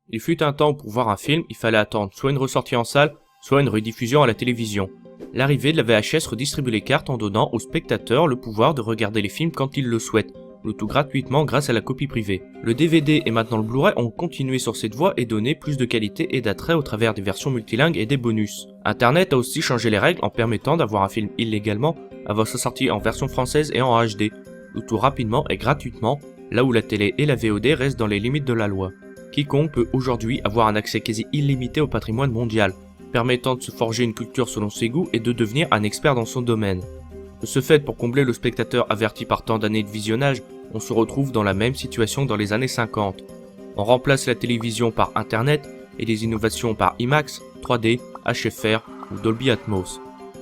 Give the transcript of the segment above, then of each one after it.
Il fut un temps où pour voir un film, il fallait attendre soit une ressortie en salle, soit une rediffusion à la télévision. L'arrivée de la VHS redistribue les cartes en donnant aux spectateurs le pouvoir de regarder les films quand ils le souhaitent, le tout gratuitement grâce à la copie privée. Le DVD et maintenant le Blu-ray ont continué sur cette voie et donné plus de qualité et d'attrait au travers des versions multilingues et des bonus. Internet a aussi changé les règles en permettant d'avoir un film illégalement avant sa sortie en version française et en HD, le tout rapidement et gratuitement, là où la télé et la VOD restent dans les limites de la loi. Quiconque peut aujourd'hui avoir un accès quasi illimité au patrimoine mondial, permettant de se forger une culture selon ses goûts et de devenir un expert dans son domaine. De ce fait, pour combler le spectateur averti par tant d'années de visionnage, on se retrouve dans la même situation dans les années 50. On remplace la télévision par Internet et des innovations par IMAX, 3D, HFR ou Dolby Atmos.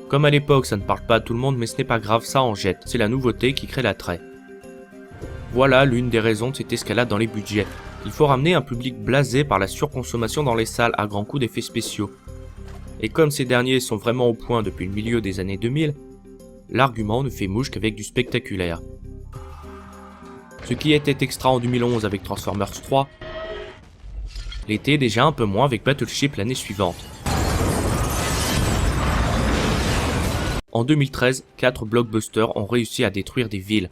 Comme à l'époque ça ne parle pas à tout le monde mais ce n'est pas grave, ça en jette, c'est la nouveauté qui crée l'attrait. Voilà l'une des raisons de cette escalade dans les budgets. Il faut ramener un public blasé par la surconsommation dans les salles à grands coups d'effets spéciaux. Et comme ces derniers sont vraiment au point depuis le milieu des années 2000, l'argument ne fait mouche qu'avec du spectaculaire. Ce qui était extra en 2011 avec Transformers 3, l'était déjà un peu moins avec Battleship l'année suivante. En 2013, 4 blockbusters ont réussi à détruire des villes.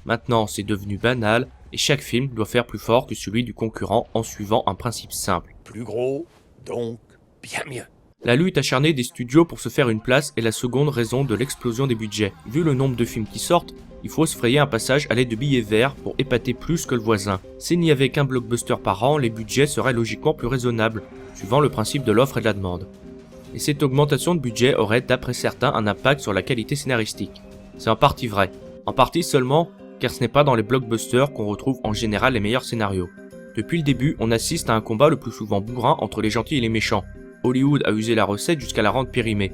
Maintenant, c'est devenu banal et chaque film doit faire plus fort que celui du concurrent en suivant un principe simple. Plus gros, donc bien mieux. La lutte acharnée des studios pour se faire une place est la seconde raison de l'explosion des budgets. Vu le nombre de films qui sortent, il faut se frayer un passage à l'aide de billets verts pour épater plus que le voisin. S'il n'y avait qu'un blockbuster par an, les budgets seraient logiquement plus raisonnables, suivant le principe de l'offre et de la demande. Et cette augmentation de budget aurait, d'après certains, un impact sur la qualité scénaristique. C'est en partie vrai. En partie seulement, car ce n'est pas dans les blockbusters qu'on retrouve en général les meilleurs scénarios. Depuis le début, on assiste à un combat le plus souvent bourrin entre les gentils et les méchants. Hollywood a usé la recette jusqu'à la rendre périmée.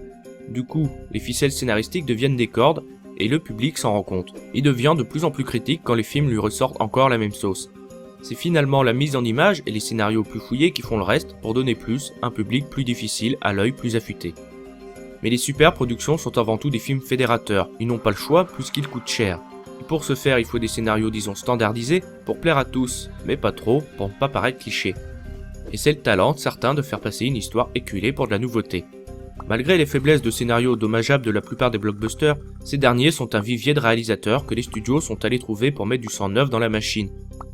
Du coup, les ficelles scénaristiques deviennent des cordes, et le public s'en rend compte. Il devient de plus en plus critique quand les films lui ressortent encore la même sauce. C'est finalement la mise en image et les scénarios plus fouillés qui font le reste pour donner plus, un public plus difficile, à l'œil plus affûté. Mais les super productions sont avant tout des films fédérateurs, ils n'ont pas le choix puisqu'ils coûtent cher. Et pour ce faire, il faut des scénarios disons standardisés pour plaire à tous, mais pas trop pour ne pas paraître cliché. Et c'est le talent de certains de faire passer une histoire éculée pour de la nouveauté. Malgré les faiblesses de scénarios dommageables de la plupart des blockbusters, ces derniers sont un vivier de réalisateurs que les studios sont allés trouver pour mettre du sang neuf dans la machine,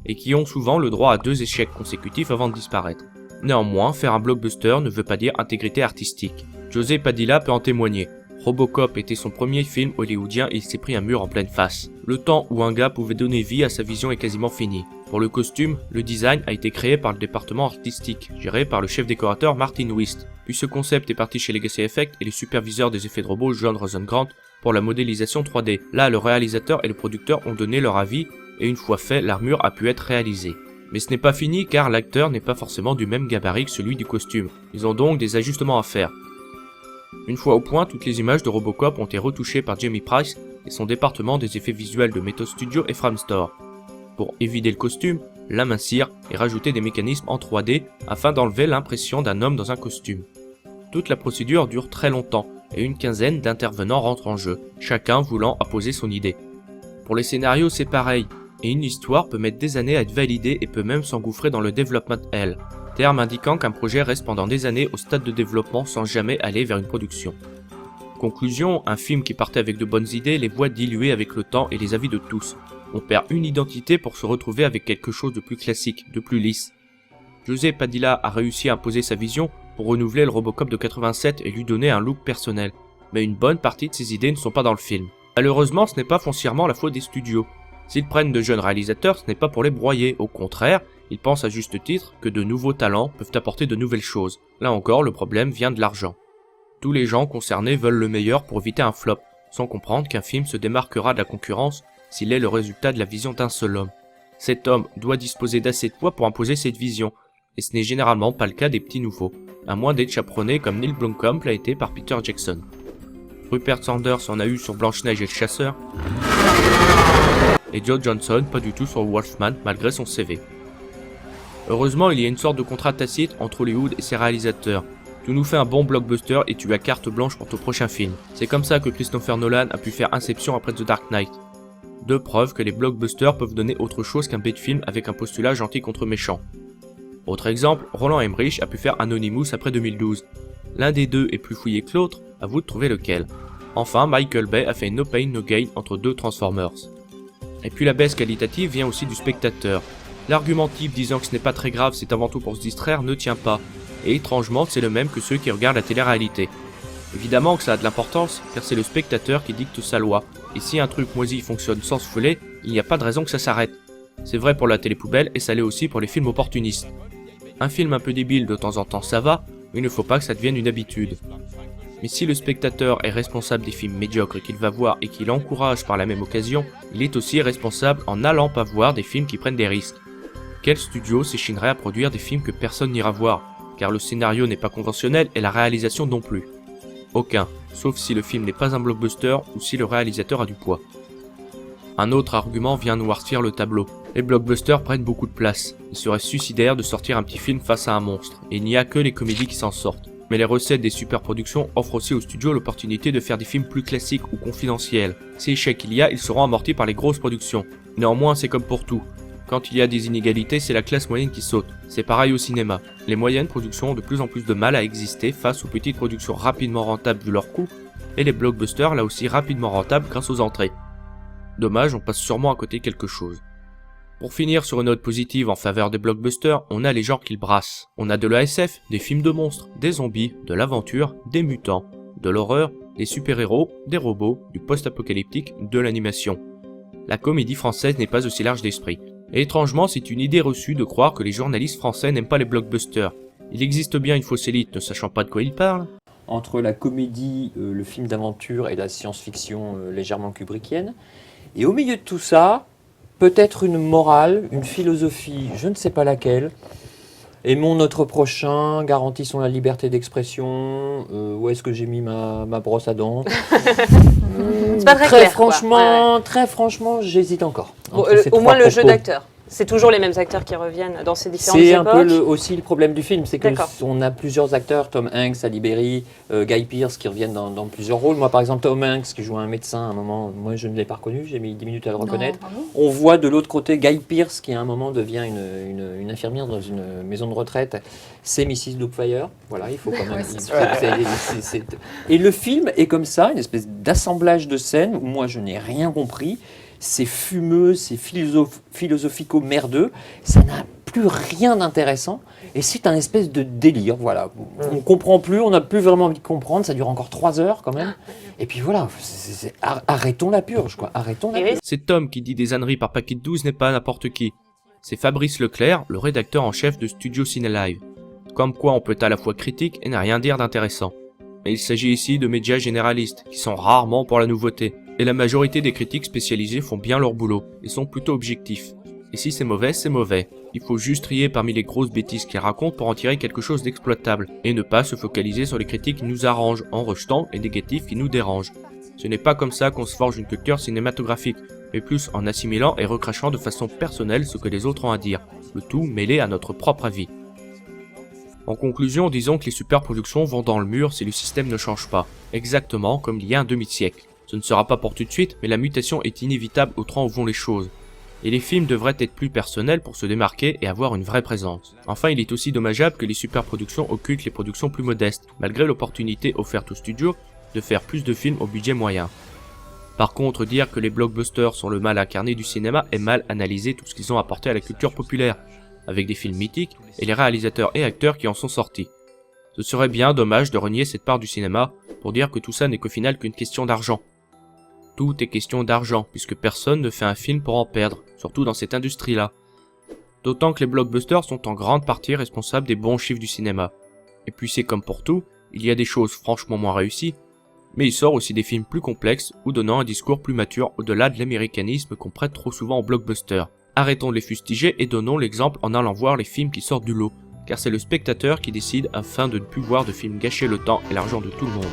et qui ont souvent le droit à 2 échecs consécutifs avant de disparaître. Néanmoins, faire un blockbuster ne veut pas dire intégrité artistique. José Padilla peut en témoigner. Robocop était son premier film hollywoodien et il s'est pris un mur en pleine face. Le temps où un gars pouvait donner vie à sa vision est quasiment fini. Pour le costume, le design a été créé par le département artistique, géré par le chef décorateur Martin Wist. Puis ce concept est parti chez Legacy Effects et les superviseurs des effets de robots John Rosengrant pour la modélisation 3D. Là, le réalisateur et le producteur ont donné leur avis et une fois fait, l'armure a pu être réalisée. Mais ce n'est pas fini car l'acteur n'est pas forcément du même gabarit que celui du costume. Ils ont donc des ajustements à faire. Une fois au point, toutes les images de Robocop ont été retouchées par Jamie Price et son département des effets visuels de Method Studio et Framestore. Pour évider le costume, l'amincir et rajouter des mécanismes en 3D afin d'enlever l'impression d'un homme dans un costume. Toute la procédure dure très longtemps et une quinzaine d'intervenants rentrent en jeu, chacun voulant apposer son idée. Pour les scénarios c'est pareil, et une histoire peut mettre des années à être validée et peut même s'engouffrer dans le development hell, terme indiquant qu'un projet reste pendant des années au stade de développement sans jamais aller vers une production. Conclusion, un film qui partait avec de bonnes idées les voit diluer avec le temps et les avis de tous. On perd une identité pour se retrouver avec quelque chose de plus classique, de plus lisse. José Padilla a réussi à imposer sa vision pour renouveler le Robocop de 87 et lui donner un look personnel, mais une bonne partie de ses idées ne sont pas dans le film. Malheureusement, ce n'est pas foncièrement la faute des studios. S'ils prennent de jeunes réalisateurs, ce n'est pas pour les broyer, au contraire, ils pensent à juste titre que de nouveaux talents peuvent apporter de nouvelles choses. Là encore, le problème vient de l'argent. Tous les gens concernés veulent le meilleur pour éviter un flop, sans comprendre qu'un film se démarquera de la concurrence s'il est le résultat de la vision d'un seul homme. Cet homme doit disposer d'assez de poids pour imposer cette vision, et ce n'est généralement pas le cas des petits nouveaux, à moins d'être chaperonné comme Neil Blomkamp l'a été par Peter Jackson. Rupert Sanders en a eu sur Blanche-Neige et le Chasseur, et Joe Johnson pas du tout sur Wolfman malgré son CV. Heureusement, il y a une sorte de contrat tacite entre Hollywood et ses réalisateurs. Tu nous fais un bon blockbuster et tu as carte blanche pour ton prochain film. C'est comme ça que Christopher Nolan a pu faire Inception après The Dark Knight. Deux preuves que les blockbusters peuvent donner autre chose qu'un bête film avec un postulat gentil contre méchant. Autre exemple, Roland Emmerich a pu faire Anonymous après 2012. L'un des deux est plus fouillé que l'autre, à vous de trouver lequel. Enfin, Michael Bay a fait No Pain No Gain entre deux Transformers. Et puis la baisse qualitative vient aussi du spectateur. L'argument type disant que ce n'est pas très grave, c'est avant tout pour se distraire ne tient pas. Et étrangement, c'est le même que ceux qui regardent la télé-réalité. Évidemment que ça a de l'importance, car c'est le spectateur qui dicte sa loi. Et si un truc moisi fonctionne sans souffler, il n'y a pas de raison que ça s'arrête. C'est vrai pour la télé-poubelle et ça l'est aussi pour les films opportunistes. Un film un peu débile de temps en temps ça va, mais il ne faut pas que ça devienne une habitude. Mais si le spectateur est responsable des films médiocres qu'il va voir et qu'il encourage par la même occasion, il est aussi responsable en n'allant pas voir des films qui prennent des risques. Quel studio s'échinerait à produire des films que personne n'ira voir, car le scénario n'est pas conventionnel et la réalisation non plus? Aucun, sauf si le film n'est pas un blockbuster ou si le réalisateur a du poids. Un autre argument vient noircir le tableau. Les blockbusters prennent beaucoup de place. Il serait suicidaire de sortir un petit film face à un monstre, et il n'y a que les comédies qui s'en sortent. Mais les recettes des superproductions offrent aussi aux studios l'opportunité de faire des films plus classiques ou confidentiels. Si échec il y a, ils seront amortis par les grosses productions. Néanmoins, c'est comme pour tout. Quand il y a des inégalités, c'est la classe moyenne qui saute. C'est pareil au cinéma. Les moyennes productions ont de plus en plus de mal à exister face aux petites productions rapidement rentables vu leur coût, et les blockbusters là aussi rapidement rentables grâce aux entrées. Dommage, on passe sûrement à côté de quelque chose. Pour finir sur une note positive en faveur des blockbusters, on a les genres qu'ils brassent. On a de la SF, des films de monstres, des zombies, de l'aventure, des mutants, de l'horreur, des super-héros, des robots, du post-apocalyptique, de l'animation. La comédie française n'est pas aussi large d'esprit. Et étrangement, c'est une idée reçue de croire que les journalistes français n'aiment pas les blockbusters. Il existe bien une fausse élite ne sachant pas de quoi ils parlent. Entre la comédie, le film d'aventure et la science-fiction légèrement kubrickienne. Et au milieu de tout ça, peut-être une morale, une philosophie, je ne sais pas laquelle. Aimons notre prochain, garantissons la liberté d'expression. Où est-ce que j'ai mis ma brosse à dents? C'est pas très clair, franchement, ouais. Très franchement, j'hésite encore. Bon, au moins le jeu d'acteurs. C'est toujours les mêmes acteurs qui reviennent dans ces différentes époques. C'est un peu aussi le problème du film, c'est qu'on a plusieurs acteurs, Tom Hanks, Ali Berry, Guy Pearce qui reviennent dans plusieurs rôles. Moi par exemple Tom Hanks qui joue un médecin à un moment, moi je ne l'ai pas reconnu, j'ai mis 10 minutes à le reconnaître. On voit de l'autre côté Guy Pearce qui à un moment devient une infirmière dans une maison de retraite. C'est Mrs. Doubtfire, voilà, il faut quand même... Et le film est comme ça, une espèce d'assemblage de scènes où moi je n'ai rien compris. C'est fumeux, c'est philosophico-merdeux, ça n'a plus rien d'intéressant et c'est un espèce de délire, voilà. On ne comprend plus, on n'a plus vraiment envie de comprendre, ça dure encore 3 heures quand même. Et puis voilà, arrêtons la purge, quoi, arrêtons la purge. Cet homme qui dit des âneries par paquet de 12 n'est pas n'importe qui. C'est Fabrice Leclerc, le rédacteur en chef de Studio Ciné Live. Comme quoi on peut être à la fois critique et ne rien dire d'intéressant. Mais il s'agit ici de médias généralistes, qui sont rarement pour la nouveauté. Et la majorité des critiques spécialisés font bien leur boulot, et sont plutôt objectifs. Et si c'est mauvais, c'est mauvais. Il faut juste trier parmi les grosses bêtises qu'ils racontent pour en tirer quelque chose d'exploitable, et ne pas se focaliser sur les critiques qui nous arrangent, en rejetant les négatifs qui nous dérangent. Ce n'est pas comme ça qu'on se forge une culture cinématographique, mais plus en assimilant et recrachant de façon personnelle ce que les autres ont à dire, le tout mêlé à notre propre avis. En conclusion, disons que les superproductions vont dans le mur si le système ne change pas, exactement comme il y a un demi-siècle. Ce ne sera pas pour tout de suite, mais la mutation est inévitable au train où vont les choses. Et les films devraient être plus personnels pour se démarquer et avoir une vraie présence. Enfin, il est aussi dommageable que les superproductions occultent les productions plus modestes, malgré l'opportunité offerte aux studios de faire plus de films au budget moyen. Par contre, dire que les blockbusters sont le mal incarné du cinéma est mal analyser tout ce qu'ils ont apporté à la culture populaire, avec des films mythiques et les réalisateurs et acteurs qui en sont sortis. Ce serait bien dommage de renier cette part du cinéma pour dire que tout ça n'est qu'au final qu'une question d'argent. Tout est question d'argent, puisque personne ne fait un film pour en perdre, surtout dans cette industrie-là. D'autant que les blockbusters sont en grande partie responsables des bons chiffres du cinéma. Et puis c'est comme pour tout, il y a des choses franchement moins réussies, Mais il sort aussi des films plus complexes ou donnant un discours plus mature au-delà de l'américanisme qu'on prête trop souvent aux blockbusters. Arrêtons de les fustiger et donnons l'exemple en allant voir les films qui sortent du lot, car c'est le spectateur qui décide afin de ne plus voir de films gâcher le temps et l'argent de tout le monde.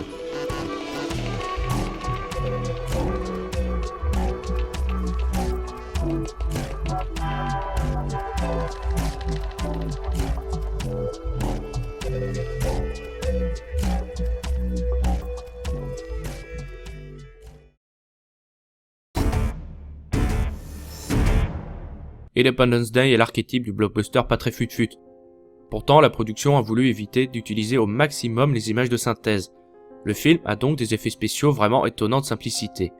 Independence Day est l'archétype du blockbuster pas très fut-fut. Pourtant, la production a voulu éviter d'utiliser au maximum les images de synthèse. Le film a donc des effets spéciaux vraiment étonnants de simplicité.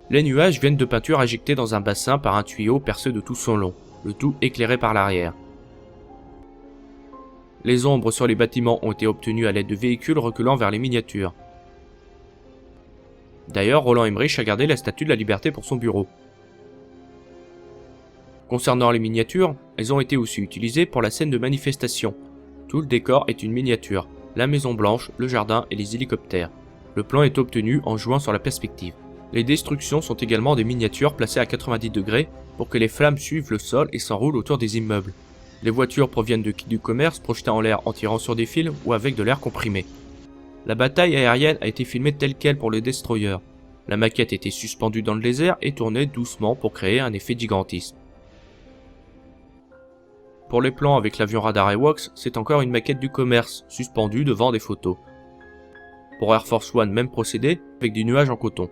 Les nuages viennent de peinture injectée dans un bassin par un tuyau percé de tout son long, le tout éclairé par l'arrière. Les ombres sur les bâtiments ont été obtenues à l'aide de véhicules reculant vers les miniatures. D'ailleurs, Roland Emmerich a gardé la Statue de la Liberté pour son bureau. Concernant les miniatures, elles ont été aussi utilisées pour la scène de manifestation. Tout le décor est une miniature, la Maison Blanche, le jardin et les hélicoptères. Le plan est obtenu en jouant sur la perspective. Les destructions sont également des miniatures placées à 90 degrés pour que les flammes suivent le sol et s'enroulent autour des immeubles. Les voitures proviennent de quais du commerce projetées en l'air en tirant sur des fils ou avec de l'air comprimé. La bataille aérienne a été filmée telle quelle pour le destroyer. La maquette était suspendue dans le désert et tournait doucement pour créer un effet de gigantisme. Pour les plans avec l'avion radar Ewoks, c'est encore une maquette du commerce, suspendue devant des photos. Pour Air Force One, même procédé, avec des nuages en coton.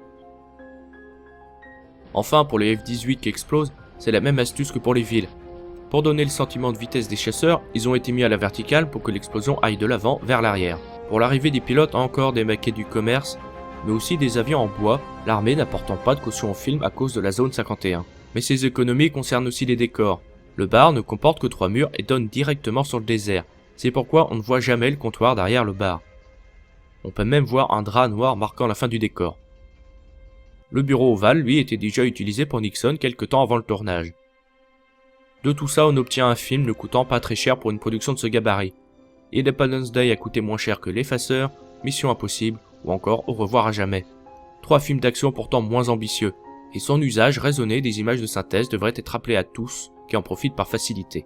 Enfin, pour les F-18 qui explosent, c'est la même astuce que pour les villes. Pour donner le sentiment de vitesse des chasseurs, ils ont été mis à la verticale pour que l'explosion aille de l'avant vers l'arrière. Pour l'arrivée des pilotes, encore des maquettes du commerce, mais aussi des avions en bois, l'armée n'apportant pas de caution au film à cause de la zone 51. Mais ces économies concernent aussi les décors. Le bar ne comporte que 3 murs et donne directement sur le désert. C'est pourquoi on ne voit jamais le comptoir derrière le bar. On peut même voir un drap noir marquant la fin du décor. Le bureau ovale, lui, était déjà utilisé pour Nixon quelque temps avant le tournage. De tout ça, on obtient un film ne coûtant pas très cher pour une production de ce gabarit. Independence Day a coûté moins cher que L'Effaceur, Mission Impossible ou encore Au revoir à jamais. 3 films d'action pourtant moins ambitieux, et son usage raisonné des images de synthèse devrait être appelé à tous qui en profitent par facilité.